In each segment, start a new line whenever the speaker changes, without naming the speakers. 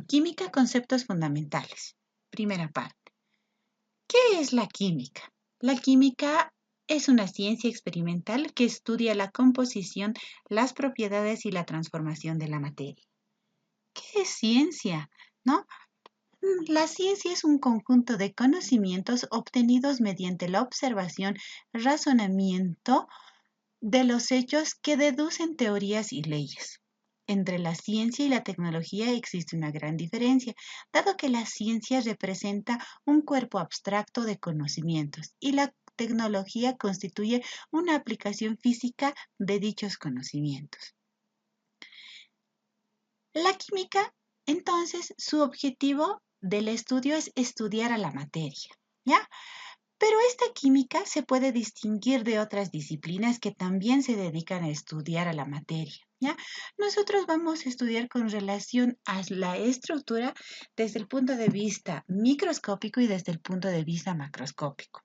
Química, conceptos fundamentales. Primera parte. ¿Qué es la química? La química es una ciencia experimental que estudia la composición, las propiedades y la transformación de la materia. ¿Qué es ciencia? ¿No? La ciencia es un conjunto de conocimientos obtenidos mediante la observación, razonamiento de los hechos que deducen teorías y leyes. Entre la ciencia y la tecnología existe una gran diferencia, dado que la ciencia representa un cuerpo abstracto de conocimientos y la tecnología constituye una aplicación física de dichos conocimientos. La química, entonces, su objetivo del estudio es estudiar a la materia, ¿ya? Pero esta química se puede distinguir de otras disciplinas que también se dedican a estudiar a la materia, ¿ya? Nosotros vamos a estudiar con relación a la estructura desde el punto de vista microscópico y desde el punto de vista macroscópico.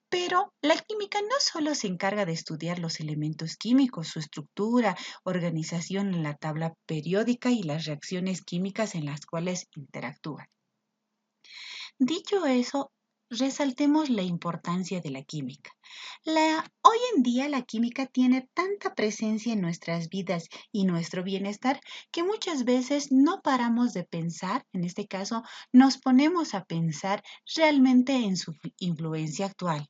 Pero la química no solo se encarga de estudiar los elementos químicos, su estructura, organización en la tabla periódica y las reacciones químicas en las cuales interactúan. Dicho eso, resaltemos la importancia de la química. Hoy en día la química tiene tanta presencia en nuestras vidas y nuestro bienestar que muchas veces no paramos de pensar, en este caso nos ponemos a pensar realmente en su influencia actual.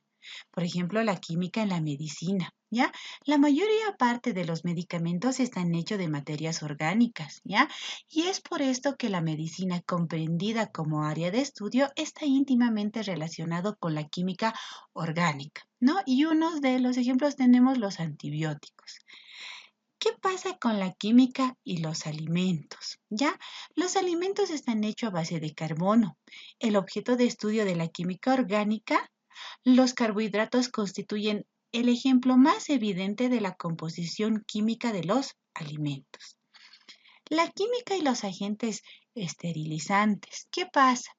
Por ejemplo, la química en la medicina, ¿ya? La mayoría parte de los medicamentos están hechos de materias orgánicas, ¿ya? Y es por esto que la medicina comprendida como área de estudio está íntimamente relacionado con la química orgánica, ¿no? Y uno de los ejemplos tenemos los antibióticos. ¿Qué pasa con la química y los alimentos? ¿Ya? Los alimentos están hechos a base de carbono. El objeto de estudio de la química orgánica, los carbohidratos constituyen el ejemplo más evidente de la composición química de los alimentos. La química y los agentes esterilizantes. ¿Qué pasa?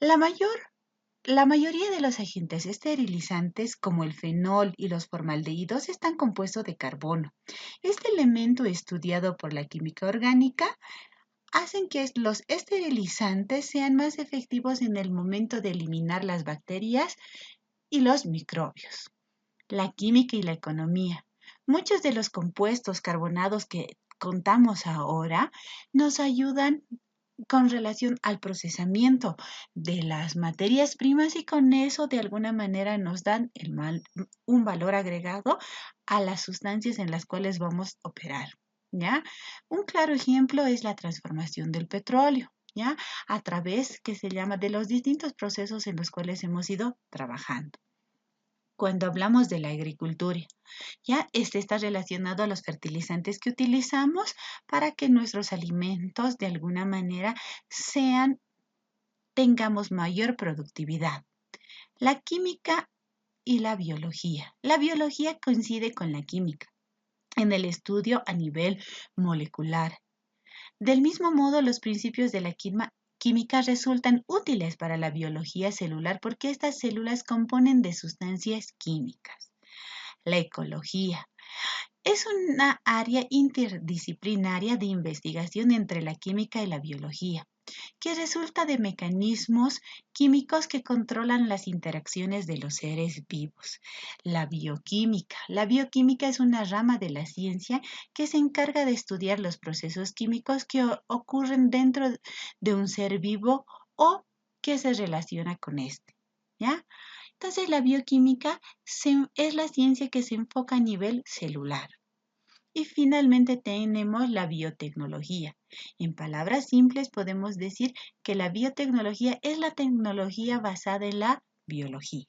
La mayoría de los agentes esterilizantes, como el fenol y los formaldehídos, están compuestos de carbono. Este elemento estudiado por la química orgánica hacen que los esterilizantes sean más efectivos en el momento de eliminar las bacterias y los microbios. La química y la economía. Muchos de los compuestos carbonados que contamos ahora nos ayudan con relación al procesamiento de las materias primas y con eso de alguna manera nos dan un valor agregado a las sustancias en las cuales vamos a operar, ¿ya? Un claro ejemplo es la transformación del petróleo, ¿ya? A través que se llama de los distintos procesos en los cuales hemos ido trabajando. Cuando hablamos de la agricultura, ya este está relacionado a los fertilizantes que utilizamos para que nuestros alimentos de alguna manera tengamos mayor productividad. La química y la biología. La biología coincide con la química en el estudio a nivel molecular. Del mismo modo, los principios de la química resultan útiles para la biología celular porque estas células componen de sustancias químicas. La ecología es una área interdisciplinaria de investigación entre la química y la biología, que resulta de mecanismos químicos que controlan las interacciones de los seres vivos. La bioquímica. La bioquímica es una rama de la ciencia que se encarga de estudiar los procesos químicos que ocurren dentro de un ser vivo o que se relaciona con este, ¿ya? Entonces, la bioquímica es la ciencia que se enfoca a nivel celular. Y finalmente tenemos la biotecnología. En palabras simples podemos decir que la biotecnología es la tecnología basada en la biología.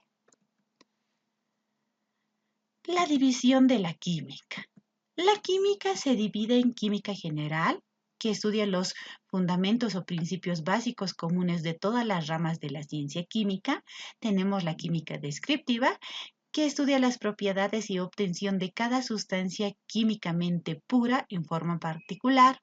La división de la química. La química se divide en química general, que estudia los fundamentos o principios básicos comunes de todas las ramas de la ciencia química. Tenemos la química descriptiva, que estudia las propiedades y obtención de cada sustancia químicamente pura en forma particular.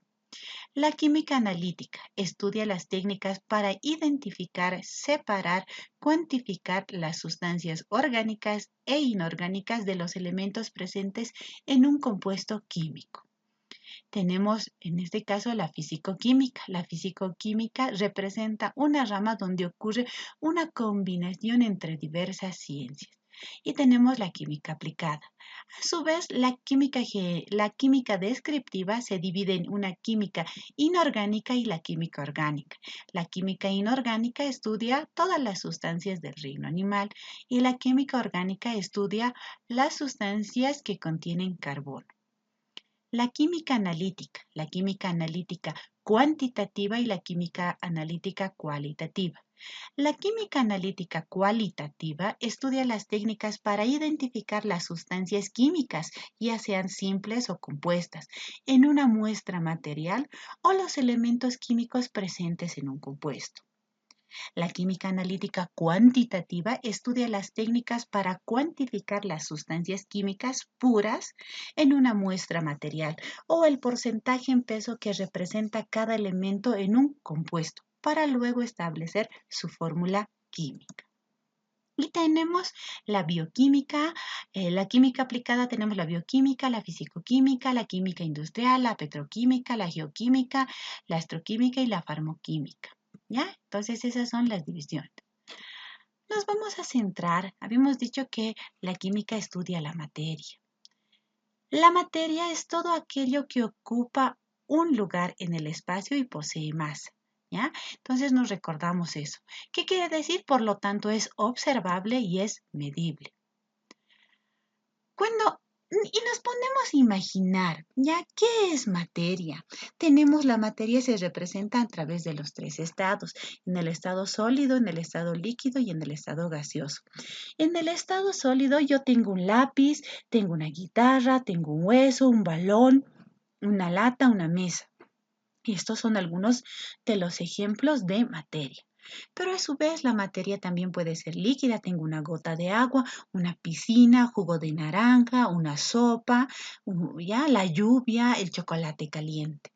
La química analítica estudia las técnicas para identificar, separar, cuantificar las sustancias orgánicas e inorgánicas de los elementos presentes en un compuesto químico. Tenemos en este caso la fisicoquímica. La fisicoquímica representa una rama donde ocurre una combinación entre diversas ciencias. Y tenemos la química aplicada. A su vez, la química descriptiva se divide en una química inorgánica y la química orgánica. La química inorgánica estudia todas las sustancias del reino animal y la química orgánica estudia las sustancias que contienen carbono. La química analítica cuantitativa y la química analítica cualitativa. La química analítica cualitativa estudia las técnicas para identificar las sustancias químicas, ya sean simples o compuestas, en una muestra material o los elementos químicos presentes en un compuesto. La química analítica cuantitativa estudia las técnicas para cuantificar las sustancias químicas puras en una muestra material o el porcentaje en peso que representa cada elemento en un compuesto para luego establecer su fórmula química. Y tenemos la bioquímica, la química aplicada, tenemos la bioquímica, la fisicoquímica, la química industrial, la petroquímica, la geoquímica, la astroquímica y la farmoquímica. ¿Ya? Entonces esas son las divisiones. Nos vamos a centrar, habíamos dicho que la química estudia la materia. La materia es todo aquello que ocupa un lugar en el espacio y posee masa. ¿Ya? Entonces nos recordamos eso. ¿Qué quiere decir? Por lo tanto, es observable y es medible. Y nos ponemos a imaginar, ¿ya? ¿Qué es materia? Tenemos la materia se representa a través de los tres estados, en el estado sólido, en el estado líquido y en el estado gaseoso. En el estado sólido yo tengo un lápiz, tengo una guitarra, tengo un hueso, un balón, una lata, una mesa. Y estos son algunos de los ejemplos de materia. Pero a su vez la materia también puede ser líquida. Tengo una gota de agua, una piscina, jugo de naranja, una sopa, ya la lluvia, el chocolate caliente.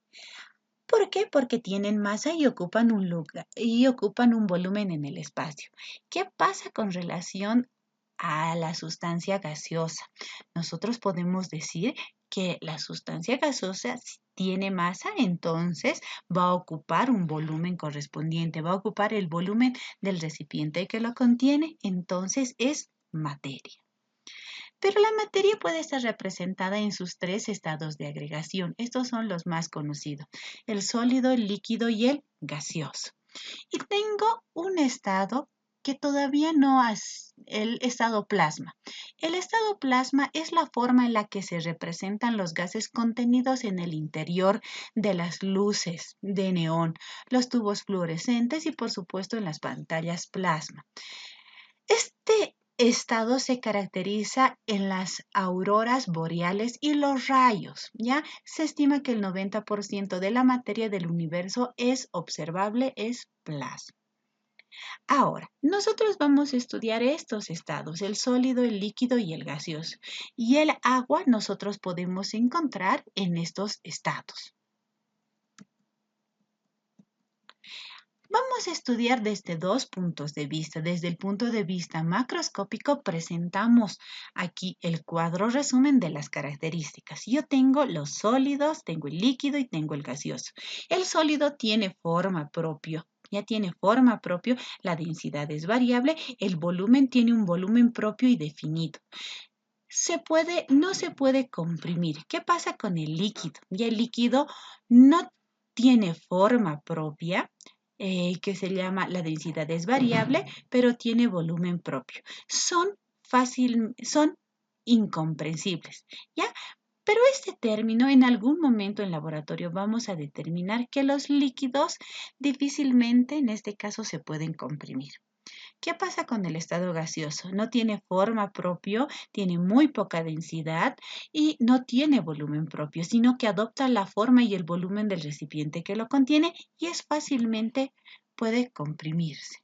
¿Por qué? Porque tienen masa y ocupan un lugar y ocupan un volumen en el espacio. ¿Qué pasa con relación a la sustancia gaseosa? Nosotros podemos decir que la sustancia gaseosa tiene masa, entonces va a ocupar un volumen correspondiente, va a ocupar el volumen del recipiente que lo contiene, entonces es materia. Pero la materia puede estar representada en sus tres estados de agregación. Estos son los más conocidos, el sólido, el líquido y el gaseoso. Y tengo un estado que todavía no es el estado plasma. El estado plasma es la forma en la que se representan los gases contenidos en el interior de las luces de neón, los tubos fluorescentes y por supuesto en las pantallas plasma. Este estado se caracteriza en las auroras boreales y los rayos, ¿ya? Se estima que el 90% de la materia del universo es observable, es plasma. Ahora, nosotros vamos a estudiar estos estados, el sólido, el líquido y el gaseoso. Y el agua nosotros podemos encontrar en estos estados. Vamos a estudiar desde dos puntos de vista. Desde el punto de vista macroscópico presentamos aquí el cuadro resumen de las características. Yo tengo los sólidos, tengo el líquido y tengo el gaseoso. El sólido tiene forma propia. Ya tiene forma propia, la densidad es variable, el volumen tiene un volumen propio y definido. No se puede comprimir. ¿Qué pasa con el líquido? Ya el líquido no tiene forma propia, que se llama la densidad es variable, pero tiene volumen propio. Son incomprensibles, ¿ya? Pero este término, en algún momento en laboratorio vamos a determinar que los líquidos difícilmente, en este caso, se pueden comprimir. ¿Qué pasa con el estado gaseoso? No tiene forma propio, tiene muy poca densidad y no tiene volumen propio, sino que adopta la forma y el volumen del recipiente que lo contiene y puede comprimirse.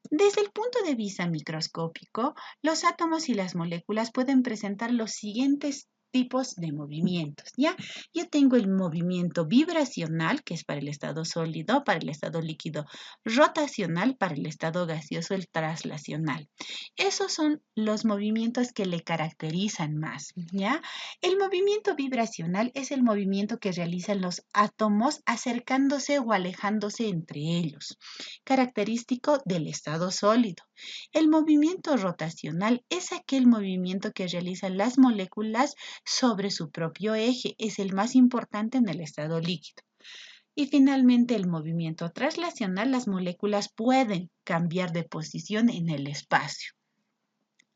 Desde el punto de vista microscópico, los átomos y las moléculas pueden presentar los siguientes tipos de movimientos, ¿ya? Yo tengo el movimiento vibracional, que es para el estado sólido, para el estado líquido, rotacional, para el estado gaseoso, el traslacional. Esos son los movimientos que le caracterizan más, ¿ya? El movimiento vibracional es el movimiento que realizan los átomos acercándose o alejándose entre ellos, característico del estado sólido. El movimiento rotacional es aquel movimiento que realizan las moléculas sobre su propio eje, es el más importante en el estado líquido. Y finalmente el movimiento traslacional, las moléculas pueden cambiar de posición en el espacio.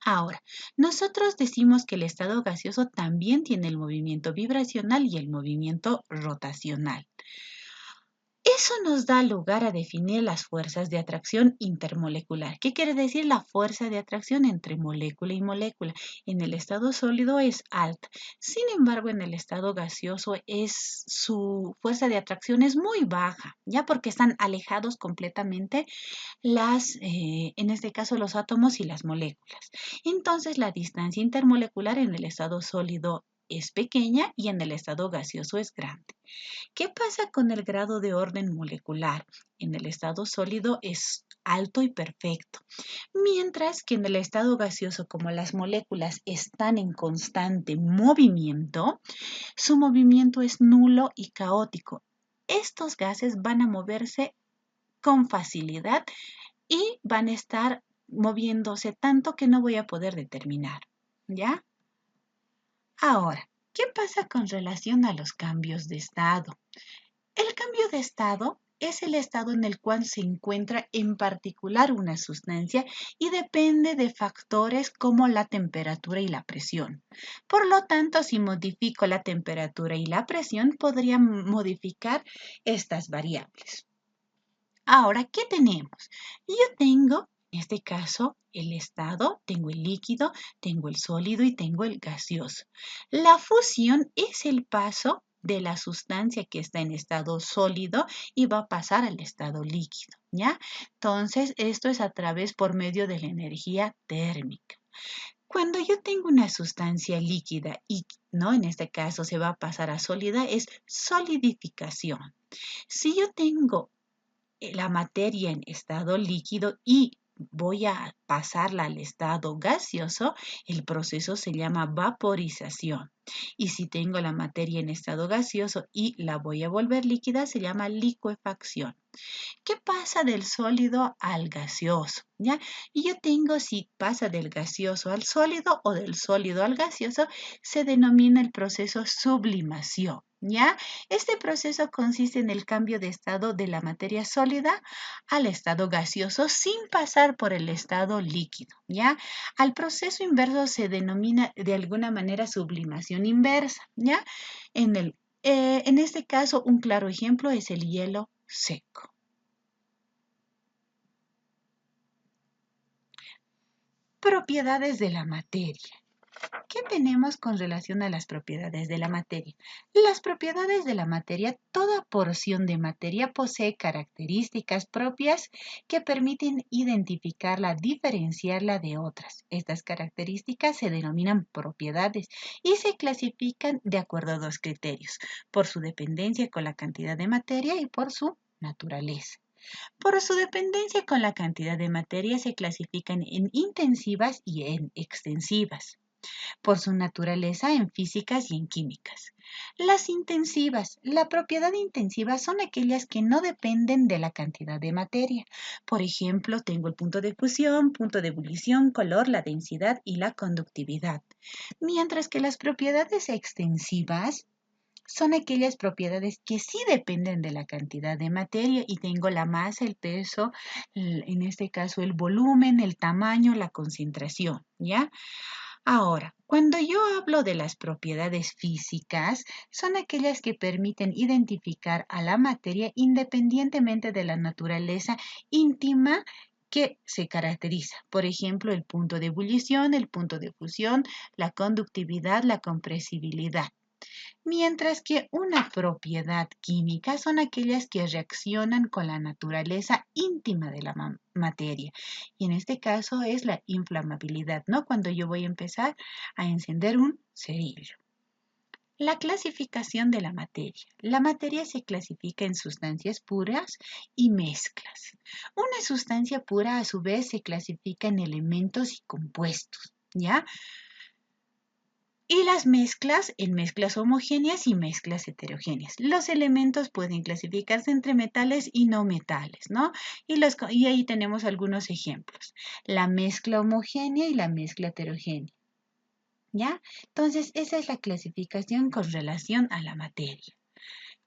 Ahora, nosotros decimos que el estado gaseoso también tiene el movimiento vibracional y el movimiento rotacional. Eso nos da lugar a definir las fuerzas de atracción intermolecular. ¿Qué quiere decir la fuerza de atracción entre molécula y molécula? En el estado sólido es alta. Sin embargo, en el estado gaseoso su fuerza de atracción es muy baja, ya porque están alejados completamente en este caso, los átomos y las moléculas. Entonces, la distancia intermolecular en el estado sólido es pequeña y en el estado gaseoso es grande. ¿Qué pasa con el grado de orden molecular? En el estado sólido es alto y perfecto, mientras que en el estado gaseoso, como las moléculas están en constante movimiento, su movimiento es nulo y caótico. Estos gases van a moverse con facilidad y van a estar moviéndose tanto que no voy a poder determinar, ¿ya? Ahora, ¿qué pasa con relación a los cambios de estado? El cambio de estado es el estado en el cual se encuentra en particular una sustancia y depende de factores como la temperatura y la presión. Por lo tanto, si modifico la temperatura y la presión, podría modificar estas variables. Ahora, ¿qué tenemos? Yo tengo, en este caso, el estado, tengo el líquido, tengo el sólido y tengo el gaseoso. La fusión es el paso de la sustancia que está en estado sólido y va a pasar al estado líquido, ¿ya? Entonces, esto es a través por medio de la energía térmica. Cuando yo tengo una sustancia líquida y, ¿no? En este caso se va a pasar a sólida, es solidificación. Si yo tengo la materia en estado líquido y voy a pasarla al estado gaseoso, el proceso se llama vaporización. Y si tengo la materia en estado gaseoso y la voy a volver líquida, se llama licuefacción. ¿Qué pasa del sólido al gaseoso? ¿Ya? Y yo tengo si pasa del gaseoso al sólido o del sólido al gaseoso, se denomina el proceso sublimación. ¿Ya? Este proceso consiste en el cambio de estado de la materia sólida al estado gaseoso sin pasar por el estado líquido. ¿Ya? Al proceso inverso se denomina de alguna manera sublimación inversa. ¿Ya? En este caso, un claro ejemplo es el hielo seco. Propiedades de la materia. ¿Qué tenemos con relación a las propiedades de la materia? Las propiedades de la materia, toda porción de materia posee características propias que permiten identificarla, diferenciarla de otras. Estas características se denominan propiedades y se clasifican de acuerdo a dos criterios, por su dependencia con la cantidad de materia y por su naturaleza. Por su dependencia con la cantidad de materia se clasifican en intensivas y en extensivas. Por su naturaleza en físicas y en químicas. Las intensivas. La propiedad intensiva son aquellas que no dependen de la cantidad de materia. Por ejemplo, tengo el punto de fusión, punto de ebullición, color, la densidad y la conductividad. Mientras que las propiedades extensivas son aquellas propiedades que sí dependen de la cantidad de materia y tengo la masa, el peso, en este caso el volumen, el tamaño, la concentración, ¿ya? Ahora, cuando yo hablo de las propiedades físicas, son aquellas que permiten identificar a la materia independientemente de la naturaleza íntima que se caracteriza. Por ejemplo, el punto de ebullición, el punto de fusión, la conductividad, la compresibilidad. Mientras que una propiedad química son aquellas que reaccionan con la naturaleza íntima de la materia. Y en este caso es la inflamabilidad, ¿no? Cuando yo voy a empezar a encender un cerillo. La clasificación de la materia. La materia se clasifica en sustancias puras y mezclas. Una sustancia pura a su vez se clasifica en elementos y compuestos, ¿ya? Y las mezclas en mezclas homogéneas y mezclas heterogéneas. Los elementos pueden clasificarse entre metales y no metales, ¿no? Y ahí tenemos algunos ejemplos. La mezcla homogénea y la mezcla heterogénea, ¿ya? Entonces, esa es la clasificación con relación a la materia.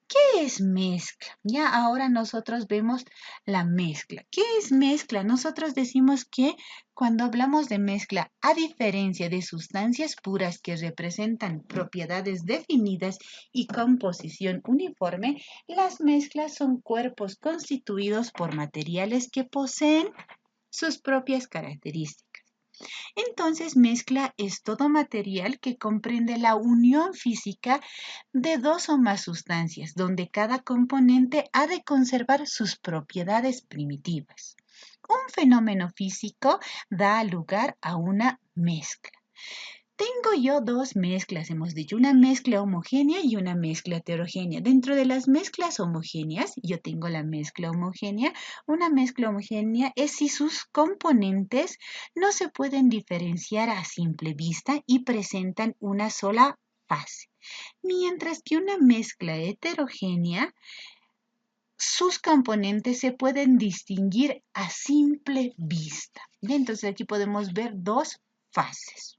¿Qué es mezcla? Ya ahora nosotros vemos la mezcla. ¿Qué es mezcla? Nosotros decimos que cuando hablamos de mezcla, a diferencia de sustancias puras que representan propiedades definidas y composición uniforme, las mezclas son cuerpos constituidos por materiales que poseen sus propias características. Entonces, mezcla es todo material que comprende la unión física de dos o más sustancias, donde cada componente ha de conservar sus propiedades primitivas. Un fenómeno físico da lugar a una mezcla. Tengo yo dos mezclas, hemos dicho, una mezcla homogénea y una mezcla heterogénea. Dentro de las mezclas homogéneas, yo tengo la mezcla homogénea. Una mezcla homogénea es si sus componentes no se pueden diferenciar a simple vista y presentan una sola fase. Mientras que una mezcla heterogénea, sus componentes se pueden distinguir a simple vista. Entonces aquí podemos ver dos fases.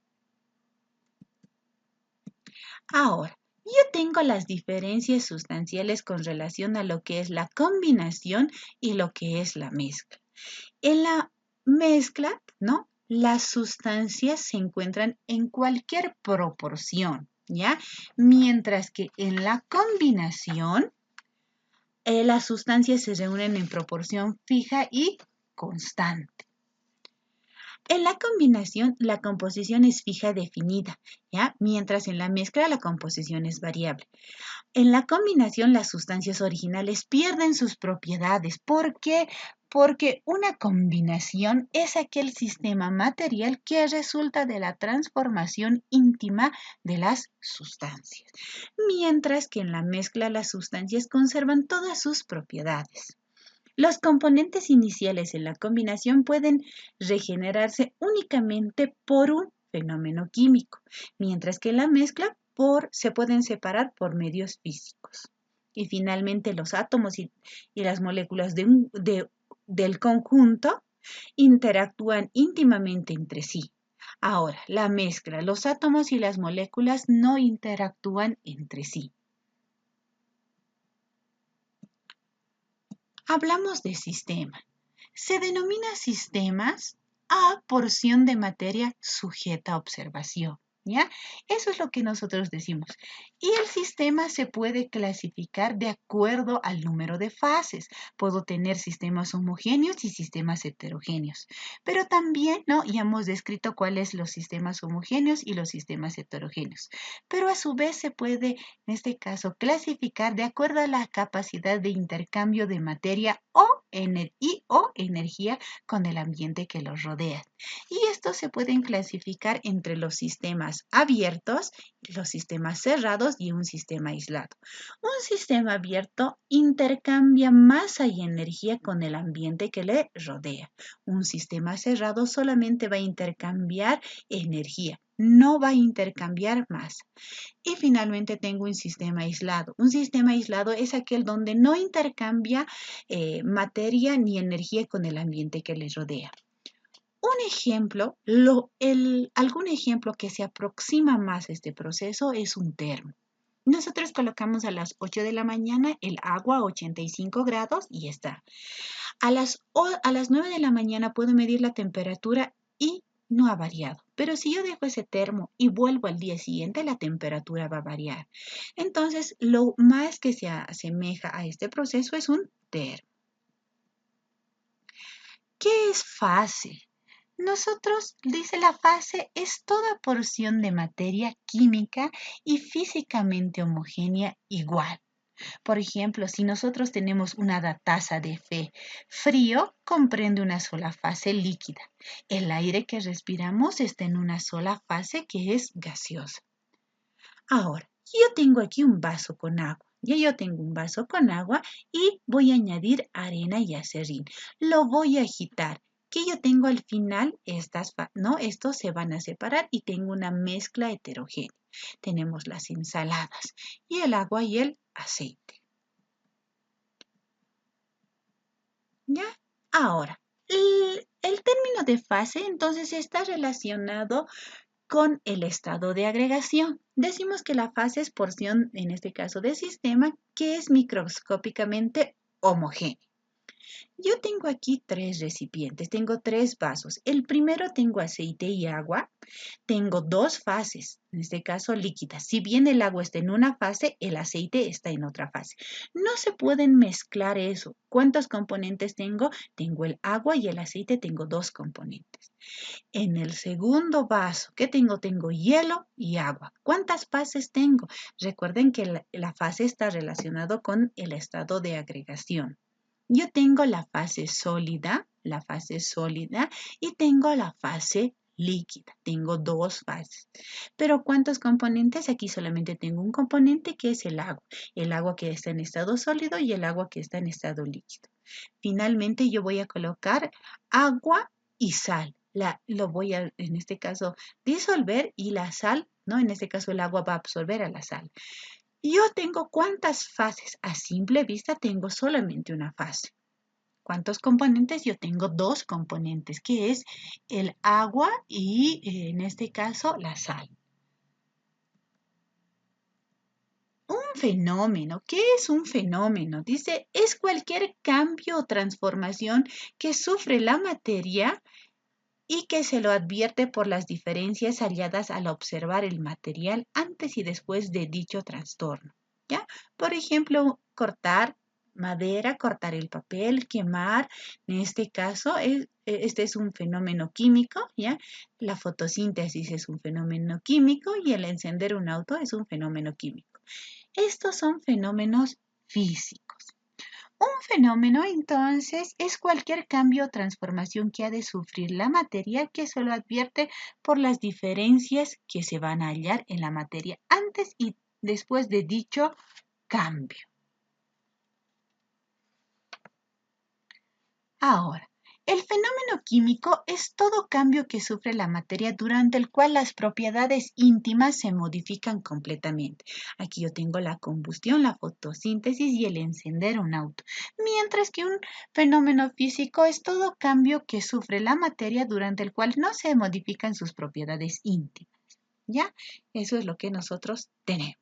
Ahora, yo tengo las diferencias sustanciales con relación a lo que es la combinación y lo que es la mezcla. En la mezcla, ¿no? Las sustancias se encuentran en cualquier proporción, ¿ya? Mientras que en la combinación, las sustancias se reúnen en proporción fija y constante. En la combinación, la composición es fija definida, ¿ya? Mientras en la mezcla la composición es variable. En la combinación, las sustancias originales pierden sus propiedades. ¿Por qué? Porque una combinación es aquel sistema material que resulta de la transformación íntima de las sustancias, mientras que en la mezcla las sustancias conservan todas sus propiedades. Los componentes iniciales en la combinación pueden regenerarse únicamente por un fenómeno químico, mientras que en la mezcla se pueden separar por medios físicos. Y finalmente los átomos y las moléculas del conjunto interactúan íntimamente entre sí. Ahora, la mezcla, los átomos y las moléculas no interactúan entre sí. Hablamos de sistema. Se denomina sistemas a porción de materia sujeta a observación, ¿ya? Eso es lo que nosotros decimos. Y el sistema se puede clasificar de acuerdo al número de fases. Puedo tener sistemas homogéneos y sistemas heterogéneos. Pero también, ¿no? Ya hemos descrito cuáles son los sistemas homogéneos y los sistemas heterogéneos. Pero a su vez se puede, en este caso, clasificar de acuerdo a la capacidad de intercambio de materia o energía con el ambiente que los rodea. Y estos se pueden clasificar entre los sistemas abiertos, los sistemas cerrados y un sistema aislado. Un sistema abierto intercambia masa y energía con el ambiente que le rodea. Un sistema cerrado solamente va a intercambiar energía, no va a intercambiar masa. Y finalmente tengo un sistema aislado. Un sistema aislado es aquel donde no intercambia materia ni energía con el ambiente que les rodea. Un ejemplo, algún ejemplo que se aproxima más a este proceso es un termo. Nosotros colocamos a las 8 de la mañana el agua a 85 grados y está. A las 9 de la mañana puedo medir la temperatura y no ha variado. Pero si yo dejo ese termo y vuelvo al día siguiente, la temperatura va a variar. Entonces, lo más que se asemeja a este proceso es un termo. ¿Qué es fase? Nosotros, dice la fase, es toda porción de materia química y físicamente homogénea igual. Por ejemplo, si nosotros tenemos una taza de frío, comprende una sola fase líquida. El aire que respiramos está en una sola fase que es gaseosa. Ahora, Yo tengo aquí un vaso con agua. Ya yo tengo un vaso con agua y voy a añadir arena y acerrín. Lo voy a agitar. Que yo tengo al final estos se van a separar y tengo una mezcla heterogénea. Tenemos las ensaladas y el agua y el aceite. ¿Ya? Ahora, el término de fase entonces está relacionado con el estado de agregación. Decimos que la fase es porción, en este caso de sistema, que es microscópicamente homogénea. Yo tengo aquí 3 recipientes, tengo 3 vasos. El primero tengo aceite y agua. Tengo 2 fases, en este caso líquidas. Si bien el agua está en una fase, el aceite está en otra fase. No se pueden mezclar eso. ¿Cuántos componentes tengo? Tengo el agua y el aceite, tengo 2 componentes. En el segundo vaso, ¿qué tengo? Tengo hielo y agua. ¿Cuántas fases tengo? Recuerden que la fase está relacionado con el estado de agregación. Yo tengo la fase sólida y tengo la fase líquida. Tengo 2 fases. Pero ¿cuántos componentes? Aquí solamente tengo un componente que es el agua. El agua que está en estado sólido y el agua que está en estado líquido. Finalmente yo voy a colocar agua y sal. Lo voy a, en este caso, disolver y la sal, ¿no? En este caso el agua va a absorber a la sal. Yo tengo ¿cuántas fases? A simple vista tengo solamente una fase. ¿Cuántos componentes? Yo tengo 2 componentes, que es el agua y en este caso la sal. Un fenómeno. ¿Qué es un fenómeno? Dice, es cualquier cambio o transformación que sufre la materia y que se lo advierte por las diferencias halladas al observar el material antes y después de dicho trastorno. ¿Ya? Por ejemplo, cortar madera, cortar el papel, quemar. En este caso, este es un fenómeno químico, ¿ya? La fotosíntesis es un fenómeno químico y el encender un auto es un fenómeno químico. Estos son fenómenos físicos. Un fenómeno, entonces, es cualquier cambio o transformación que ha de sufrir la materia que se lo advierte por las diferencias que se van a hallar en la materia antes y después de dicho cambio. Ahora, el fenómeno químico es todo cambio que sufre la materia durante el cual las propiedades íntimas se modifican completamente. Aquí yo tengo la combustión, la fotosíntesis y el encender un auto. Mientras que un fenómeno físico es todo cambio que sufre la materia durante el cual no se modifican sus propiedades íntimas. ¿Ya? Eso es lo que nosotros tenemos.